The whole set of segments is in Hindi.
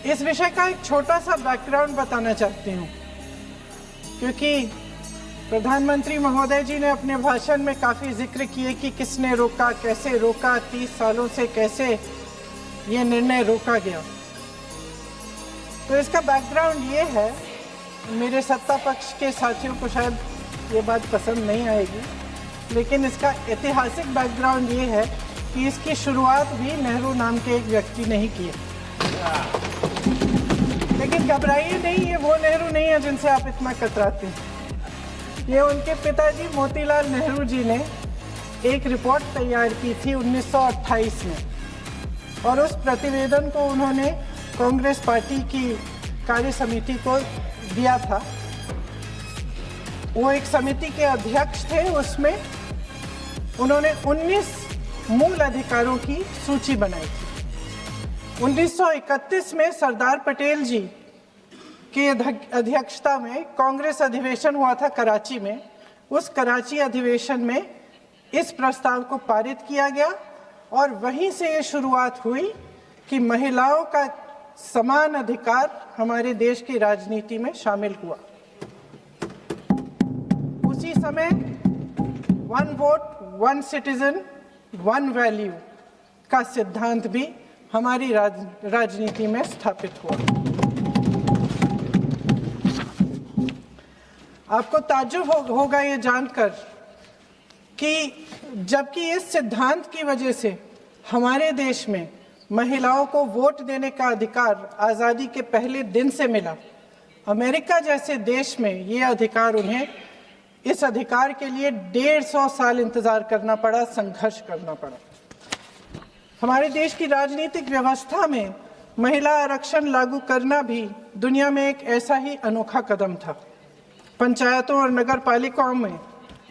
इस विषय का एक छोटा सा बैकग्राउंड बताना चाहती हूँ, क्योंकि प्रधानमंत्री महोदय जी ने अपने भाषण में काफ़ी जिक्र किए कि किसने रोका, कैसे रोका, 30 सालों से कैसे ये निर्णय रोका गया। तो इसका बैकग्राउंड ये है, मेरे सत्ता पक्ष के साथियों को शायद ये बात पसंद नहीं आएगी, लेकिन इसका ऐतिहासिक बैकग्राउंड ये है कि इसकी शुरुआत भी नेहरू नाम के एक व्यक्ति ने ही की है। लेकिन घबराइए नहीं, ये वो नेहरू नहीं है जिनसे आप इतना कतराते हैं। ये उनके पिताजी मोतीलाल नेहरू जी ने एक रिपोर्ट तैयार की थी 1928 में, और उस प्रतिवेदन को उन्होंने कांग्रेस पार्टी की कार्य समिति को दिया था। वो एक समिति के अध्यक्ष थे। उसमें उन्होंने 19 मूल अधिकारों की सूची बनाई थी। 1931 में सरदार पटेल जी की अध्यक्षता में कांग्रेस अधिवेशन हुआ था कराची में। उस कराची अधिवेशन में इस प्रस्ताव को पारित किया गया, और वहीं से ये शुरुआत हुई कि महिलाओं का समान अधिकार हमारे देश की राजनीति में शामिल हुआ। उसी समय 1 वोट 1 सिटीजन 1 वैल्यू का सिद्धांत भी हमारी राजनीति में स्थापित हुआ। आपको ताज्जुब होगा ये जानकर कि जबकि इस सिद्धांत की वजह से हमारे देश में महिलाओं को वोट देने का अधिकार आज़ादी के पहले दिन से मिला, अमेरिका जैसे देश में ये अधिकार उन्हें इस अधिकार के लिए 150 साल इंतजार करना पड़ा, संघर्ष करना पड़ा। हमारे देश की राजनीतिक व्यवस्था में महिला आरक्षण लागू करना भी दुनिया में एक ऐसा ही अनोखा कदम था। पंचायतों और नगर पालिकाओं में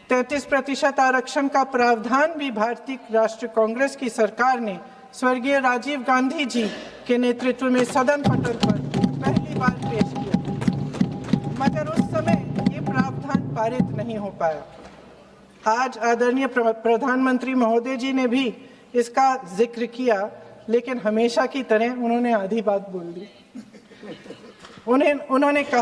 33% आरक्षण का प्रावधान भी भारतीय राष्ट्रीय कांग्रेस की सरकार ने स्वर्गीय राजीव गांधी जी के नेतृत्व में सदन पटल पर पहली बार पेश किया, मगर उस समय ये प्रावधान पारित नहीं हो पाया। आज आदरणीय प्रधानमंत्री महोदय जी ने भी इसका जिक्र किया, लेकिन हमेशा की तरह उन्होंने आधी बात बोल दी। उन्होंने कहा